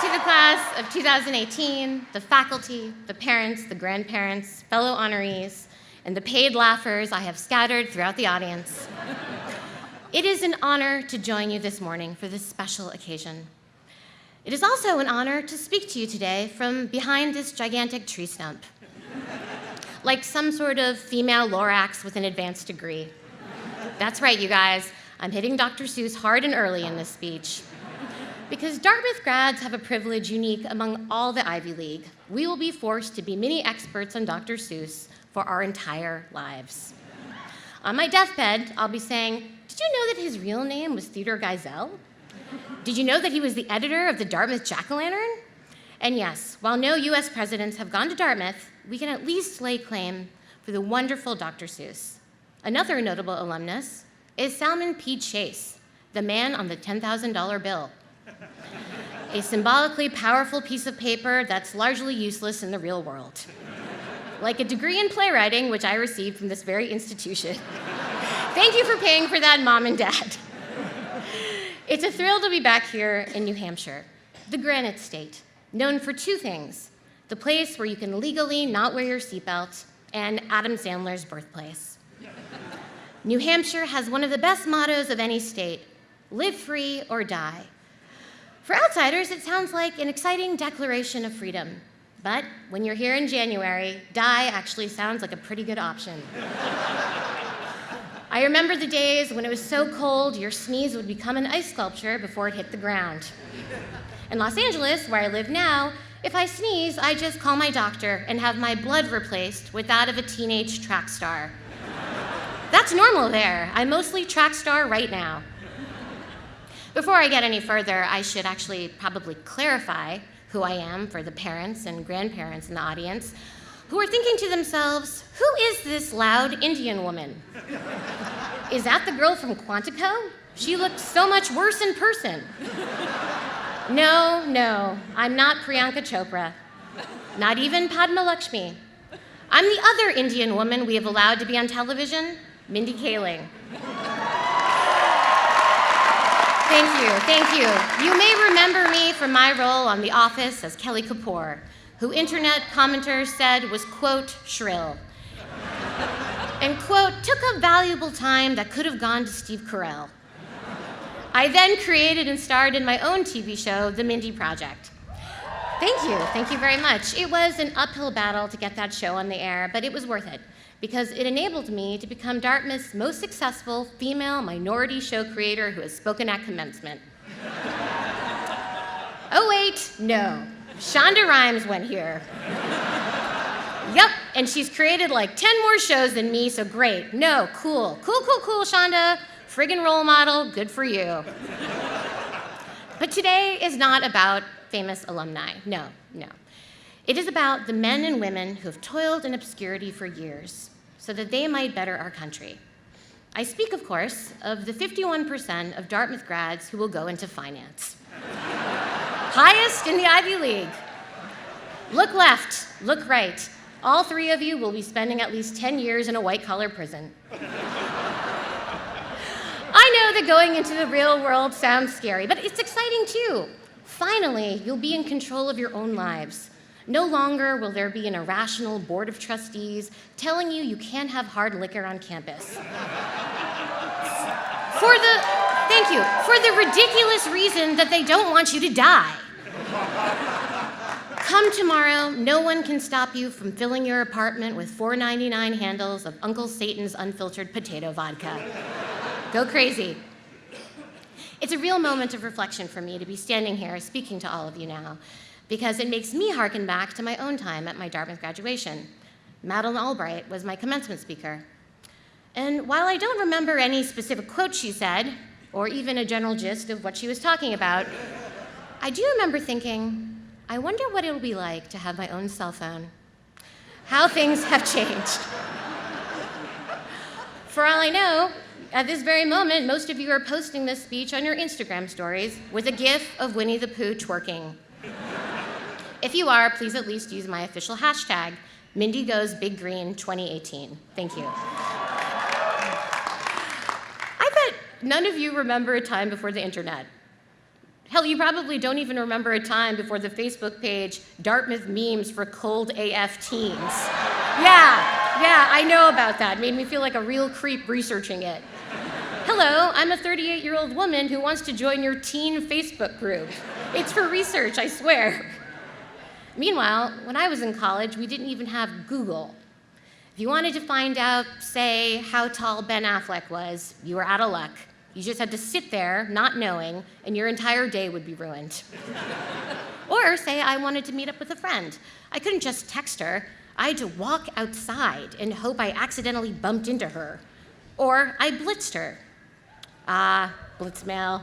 To the class of 2018, the faculty, the parents, the grandparents, fellow honorees, and the paid laughers I have scattered throughout the audience. It is an honor to join you this morning for this special occasion. It is also an honor to speak to you today from behind this gigantic tree stump, like some sort of female Lorax with an advanced degree. That's right, you guys. I'm hitting Dr. Seuss hard and early in this speech. Because Dartmouth grads have a privilege unique among all the Ivy League. We will be forced to be mini experts on Dr. Seuss for our entire lives. On my deathbed, I'll be saying, did you know that his real name was Theodore Geisel? Did you know that he was the editor of the Dartmouth Jack-o'-lantern? And yes, while no US presidents have gone to Dartmouth, we can at least lay claim for the wonderful Dr. Seuss. Another notable alumnus is Salmon P. Chase, the man on the $10,000 bill. A symbolically powerful piece of paper that's largely useless in the real world. Like a degree in playwriting, which I received from this very institution. Thank you for paying for that, Mom and Dad. It's a thrill to be back here in New Hampshire, the Granite State, known for two things: the place where you can legally not wear your seatbelt, and Adam Sandler's birthplace. New Hampshire has one of the best mottos of any state: live free or die. For outsiders, it sounds like an exciting declaration of freedom. But when you're here in January, die actually sounds like a pretty good option. I remember the days when it was so cold, your sneeze would become an ice sculpture before it hit the ground. In Los Angeles, where I live now, if I sneeze, I just call my doctor and have my blood replaced with that of a teenage track star. That's normal there. I'm mostly track star right now. Before I get any further, I should actually probably clarify who I am for the parents and grandparents in the audience who are thinking to themselves, who is this loud Indian woman? Is that the girl from Quantico? She looked so much worse in person. No, I'm not Priyanka Chopra, not even Padma Lakshmi. I'm the other Indian woman we have allowed to be on television, Mindy Kaling. Thank you. You may remember me from my role on The Office as Kelly Kapoor, who internet commenters said was, quote, shrill. And, quote, took up valuable time that could have gone to Steve Carell. I then created and starred in my own TV show, The Mindy Project. Thank you very much. It was an uphill battle to get that show on the air, but it was worth it, because it enabled me to become Dartmouth's most successful female minority show creator who has spoken at commencement. Oh wait, no. Shonda Rhimes went here. Yep, and she's created like 10 more shows than me, so great. No, cool, Shonda. Friggin' role model, good for you. But today is not about famous alumni, no. It is about the men and women who have toiled in obscurity for years so that they might better our country. I speak, of course, of the 51% of Dartmouth grads who will go into finance. Highest in the Ivy League. Look left, look right. All three of you will be spending at least 10 years in a white-collar prison. I know that going into the real world sounds scary, but it's exciting too. Finally, you'll be in control of your own lives. No longer will there be an irrational board of trustees telling you you can't have hard liquor on campus. For the ridiculous reason that they don't want you to die. Come tomorrow, no one can stop you from filling your apartment with $4.99 handles of Uncle Satan's unfiltered potato vodka. Go crazy. It's a real moment of reflection for me to be standing here speaking to all of you now, because it makes me hearken back to my own time at my Dartmouth graduation. Madeleine Albright was my commencement speaker. And while I don't remember any specific quote she said, or even a general gist of what she was talking about, I do remember thinking, I wonder what it'll be like to have my own cell phone. How things have changed. For all I know, at this very moment, most of you are posting this speech on your Instagram stories with a GIF of Winnie the Pooh twerking. If you are, please at least use my official hashtag, MindyGoesBigGreen2018. Thank you. I bet none of you remember a time before the internet. Hell, you probably don't even remember a time before the Facebook page, Dartmouth memes for cold AF teens. Yeah, I know about that. It made me feel like a real creep researching it. Hello, I'm a 38-year-old woman who wants to join your teen Facebook group. It's for research, I swear. Meanwhile, when I was in college, we didn't even have Google. If you wanted to find out, say, how tall Ben Affleck was, you were out of luck. You just had to sit there, not knowing, and your entire day would be ruined. Or say I wanted to meet up with a friend. I couldn't just text her. I had to walk outside and hope I accidentally bumped into her. Or I blitzed her. Blitzmail.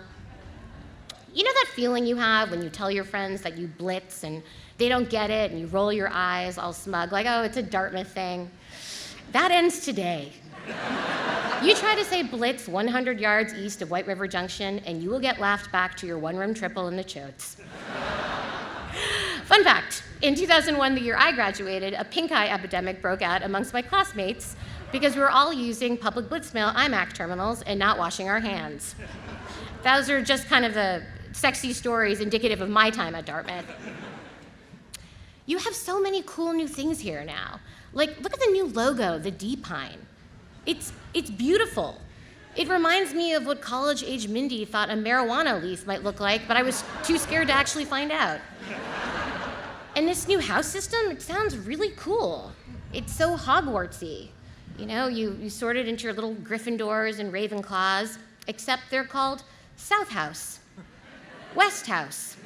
You know that feeling you have when you tell your friends that you blitz and they don't get it and you roll your eyes all smug, like, oh, it's a Dartmouth thing? That ends today. You try to say blitz 100 yards east of White River Junction and you will get laughed back to your one-room triple in the Choates. Fun fact, in 2001, the year I graduated, a pink eye epidemic broke out amongst my classmates because we were all using public blitzmail iMac terminals and not washing our hands. Those are just kind of the sexy stories indicative of my time at Dartmouth. You have so many cool new things here now. Like, look at the new logo, the D-Pine. It's beautiful. It reminds me of what college-age Mindy thought a marijuana leaf might look like, but I was too scared to actually find out. And this new house system, it sounds really cool. It's so Hogwartsy. You know, you sort it into your little Gryffindors and Ravenclaws, except they're called South House, West House,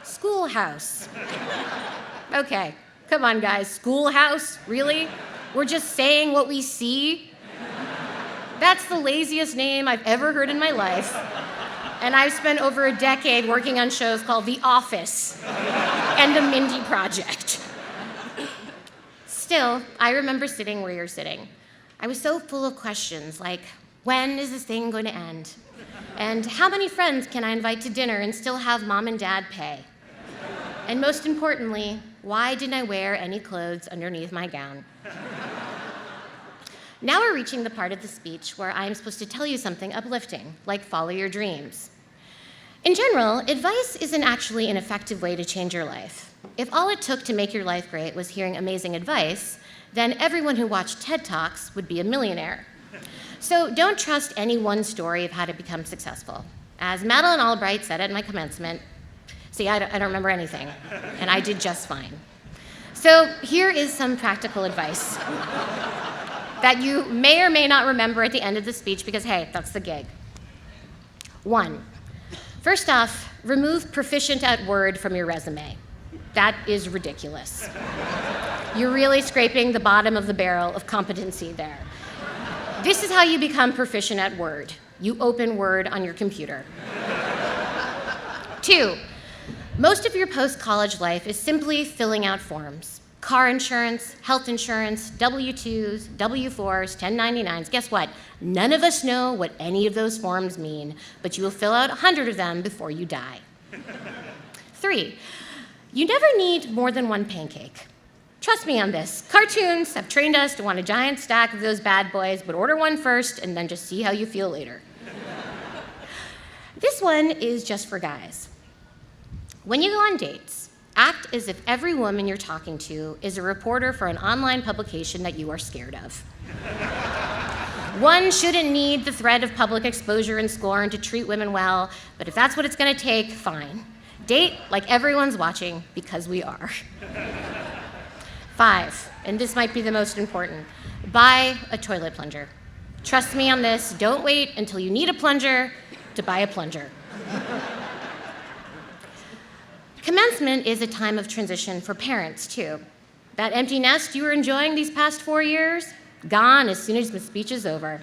Schoolhouse. Okay, come on guys, Schoolhouse, really? We're just saying what we see? That's the laziest name I've ever heard in my life. And I've spent over a decade working on shows called The Office and The Mindy Project. Still, I remember sitting where you're sitting. I was so full of questions like, when is this thing going to end? And how many friends can I invite to dinner and still have mom and dad pay? And most importantly, why didn't I wear any clothes underneath my gown? Now we're reaching the part of the speech where I'm supposed to tell you something uplifting, like follow your dreams. In general, advice isn't actually an effective way to change your life. If all it took to make your life great was hearing amazing advice, then everyone who watched TED Talks would be a millionaire. So don't trust any one story of how to become successful. As Madeleine Albright said at my commencement, see, I don't remember anything, and I did just fine. So here is some practical advice that you may or may not remember at the end of the speech because, hey, that's the gig. 1, first off, remove proficient at Word from your resume. That is ridiculous. You're really scraping the bottom of the barrel of competency there. This is how you become proficient at Word. You open Word on your computer. 2, most of your post-college life is simply filling out forms. Car insurance, health insurance, W-2s, W-4s, 1099s. Guess what? None of us know what any of those forms mean, but you will fill out 100 of them before you die. 3, you never need more than one pancake. Trust me on this. Cartoons have trained us to want a giant stack of those bad boys, but order one first and then just see how you feel later. This one is just for guys. When you go on dates, act as if every woman you're talking to is a reporter for an online publication that you are scared of. One shouldn't need the threat of public exposure and scorn to treat women well, but if that's what it's gonna take, fine. Date like everyone's watching, because we are. 5, and this might be the most important, buy a toilet plunger. Trust me on this, don't wait until you need a plunger to buy a plunger. Commencement is a time of transition for parents, too. That empty nest you were enjoying these past 4 years, gone as soon as the speech is over.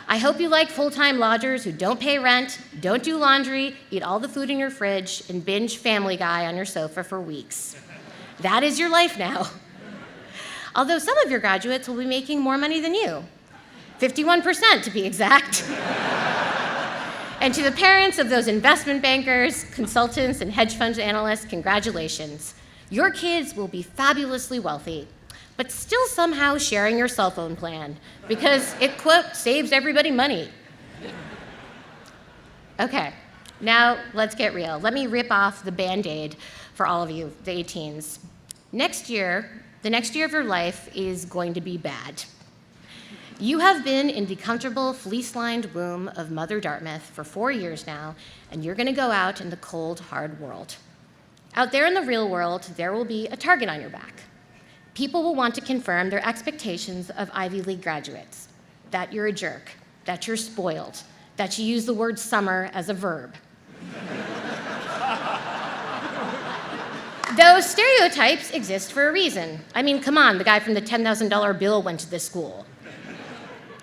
I hope you like full-time lodgers who don't pay rent, don't do laundry, eat all the food in your fridge, and binge Family Guy on your sofa for weeks. That is your life now. Although some of your graduates will be making more money than you. 51% to be exact. And to the parents of those investment bankers, consultants, and hedge fund analysts, congratulations. Your kids will be fabulously wealthy, but still somehow sharing your cell phone plan because it, quote, saves everybody money. Okay, Now, let's get real. Let me rip off the Band-Aid for all of you, the 18s. Next year, the next year of your life is going to be bad. You have been in the comfortable, fleece-lined womb of Mother Dartmouth for 4 years now, and you're going to go out in the cold, hard world. Out there in the real world, there will be a target on your back. People will want to confirm their expectations of Ivy League graduates, that you're a jerk, that you're spoiled, that you use the word summer as a verb. Those stereotypes exist for a reason. I mean, come on, the guy from the $10,000 bill went to this school.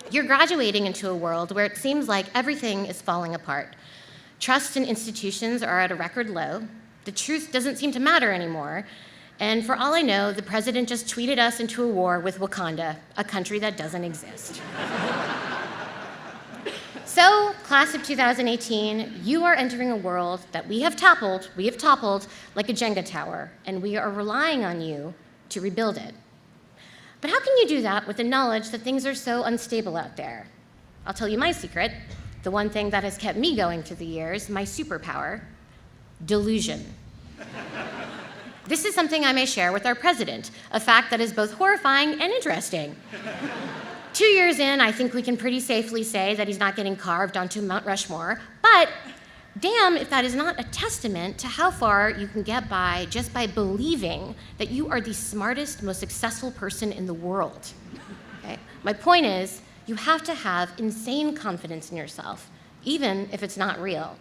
You're graduating into a world where it seems like everything is falling apart. Trust in institutions are at a record low. The truth doesn't seem to matter anymore. And for all I know, the president just tweeted us into a war with Wakanda, a country that doesn't exist. So, class of 2018, you are entering a world that we have toppled like a Jenga tower, and we are relying on you to rebuild it. But how can you do that with the knowledge that things are so unstable out there? I'll tell you my secret, the one thing that has kept me going through the years, my superpower: delusion. This is something I may share with our president, a fact that is both horrifying and interesting. 2 years in, I think we can pretty safely say that he's not getting carved onto Mount Rushmore, but damn if that is not a testament to how far you can get by just by believing that you are the smartest, most successful person in the world. Okay? My point is, you have to have insane confidence in yourself, even if it's not real.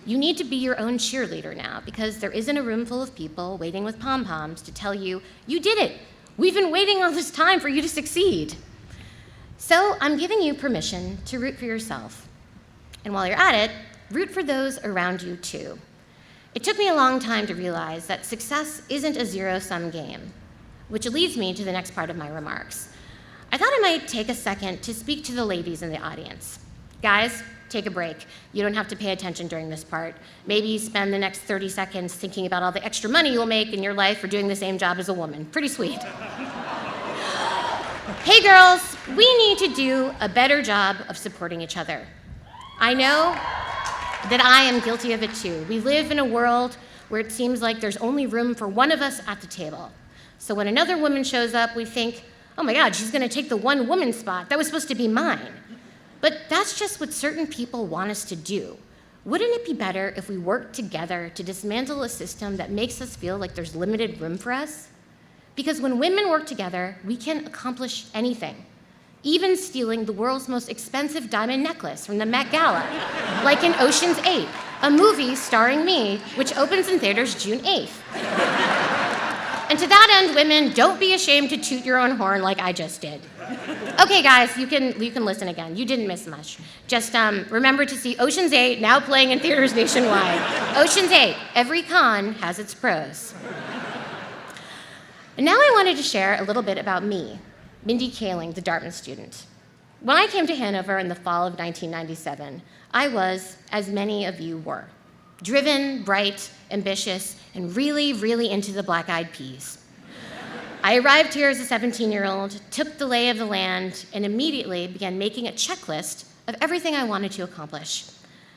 You need to be your own cheerleader now, because there isn't a room full of people waiting with pom-poms to tell you, you did it. We've been waiting all this time for you to succeed. So I'm giving you permission to root for yourself. And while you're at it, root for those around you too. It took me a long time to realize that success isn't a zero-sum game, which leads me to the next part of my remarks. I thought I might take a second to speak to the ladies in the audience. Guys, take a break. You don't have to pay attention during this part. Maybe spend the next 30 seconds thinking about all the extra money you'll make in your life for doing the same job as a woman. Pretty sweet. Hey girls, we need to do a better job of supporting each other. I know that I am guilty of it too. We live in a world where it seems like there's only room for one of us at the table. So when another woman shows up, we think, oh my God, she's gonna take the one woman spot. That was supposed to be mine. But that's just what certain people want us to do. Wouldn't it be better if we worked together to dismantle a system that makes us feel like there's limited room for us? Because when women work together, we can accomplish anything, even stealing the world's most expensive diamond necklace from the Met Gala, like in Ocean's 8, a movie starring me, which opens in theaters June 8th. And to that end, women, don't be ashamed to toot your own horn like I just did. Okay, guys, you can listen again. You didn't miss much. Just remember to see Ocean's 8, now playing in theaters nationwide. Ocean's 8, every con has its pros. And now I wanted to share a little bit about me, Mindy Kaling, the Dartmouth student. When I came to Hanover in the fall of 1997, I was, as many of you were, driven, bright, ambitious, and really, really into the black-eyed peas. I arrived here as a 17-year-old, took the lay of the land, and immediately began making a checklist of everything I wanted to accomplish.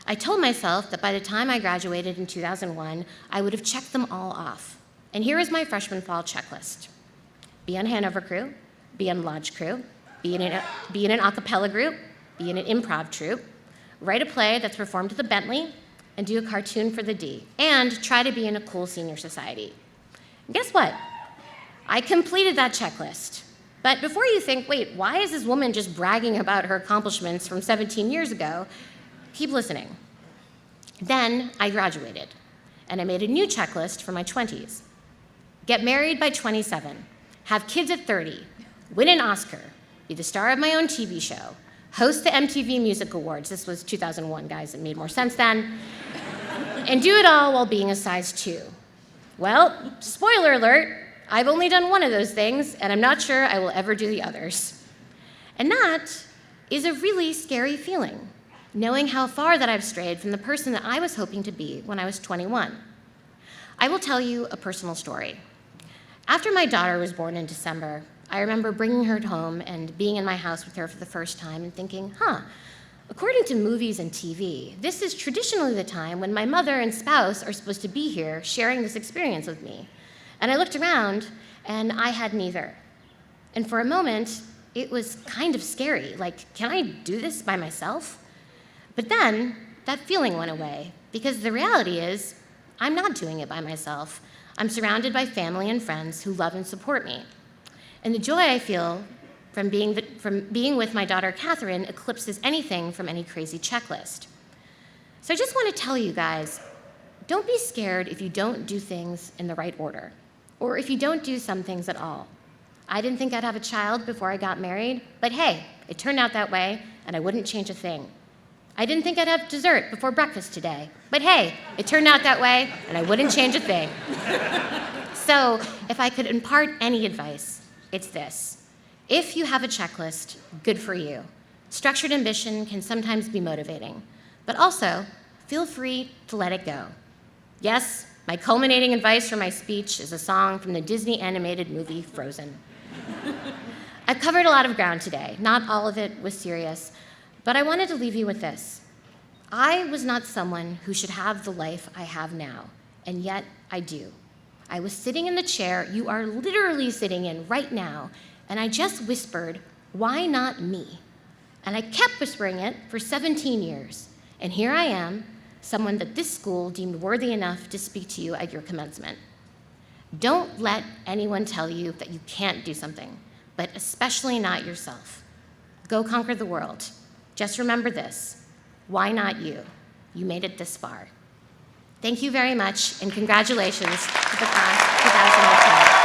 I told myself that by the time I graduated in 2001, I would have checked them all off. And here is my freshman fall checklist. Be on Hanover crew, be on lodge crew, be in an a cappella group, be in an improv troupe, write a play that's performed at the Bentley, and do a cartoon for the D, and try to be in a cool senior society. And guess what? I completed that checklist. But before you think, wait, why is this woman just bragging about her accomplishments from 17 years ago? Keep listening. Then I graduated, and I made a new checklist for my 20s. Get married by 27, have kids at 30, win an Oscar, be the star of my own TV show, host the MTV Music Awards. This was 2001, guys, it made more sense then. And do it all while being a size 2. Well, spoiler alert, I've only done one of those things, and I'm not sure I will ever do the others. And that is a really scary feeling, knowing how far that I've strayed from the person that I was hoping to be when I was 21. I will tell you a personal story. After my daughter was born in December, I remember bringing her home and being in my house with her for the first time and thinking, According to movies and TV, this is traditionally the time when my mother and spouse are supposed to be here sharing this experience with me. And I looked around, and I had neither. And for a moment, it was kind of scary, like, can I do this by myself? But then, that feeling went away, because the reality is, I'm not doing it by myself. I'm surrounded by family and friends who love and support me. And the joy I feel from being with my daughter, Catherine, eclipses anything from any crazy checklist. So I just want to tell you guys, don't be scared if you don't do things in the right order, or if you don't do some things at all. I didn't think I'd have a child before I got married, but hey, it turned out that way, and I wouldn't change a thing. I didn't think I'd have dessert before breakfast today, but hey, it turned out that way, and I wouldn't change a thing. So if I could impart any advice, it's this. If you have a checklist, good for you. Structured ambition can sometimes be motivating, but also feel free to let it go. Yes, my culminating advice for my speech is a song from the Disney animated movie Frozen. I've covered a lot of ground today. Not all of it was serious, but I wanted to leave you with this. I was not someone who should have the life I have now, and yet I do. I was sitting in the chair you are literally sitting in right now, and I just whispered, why not me? And I kept whispering it for 17 years. And here I am, someone that this school deemed worthy enough to speak to you at your commencement. Don't let anyone tell you that you can't do something, but especially not yourself. Go conquer the world. Just remember this, why not you? You made it this far. Thank you very much, and congratulations to the class of 2018.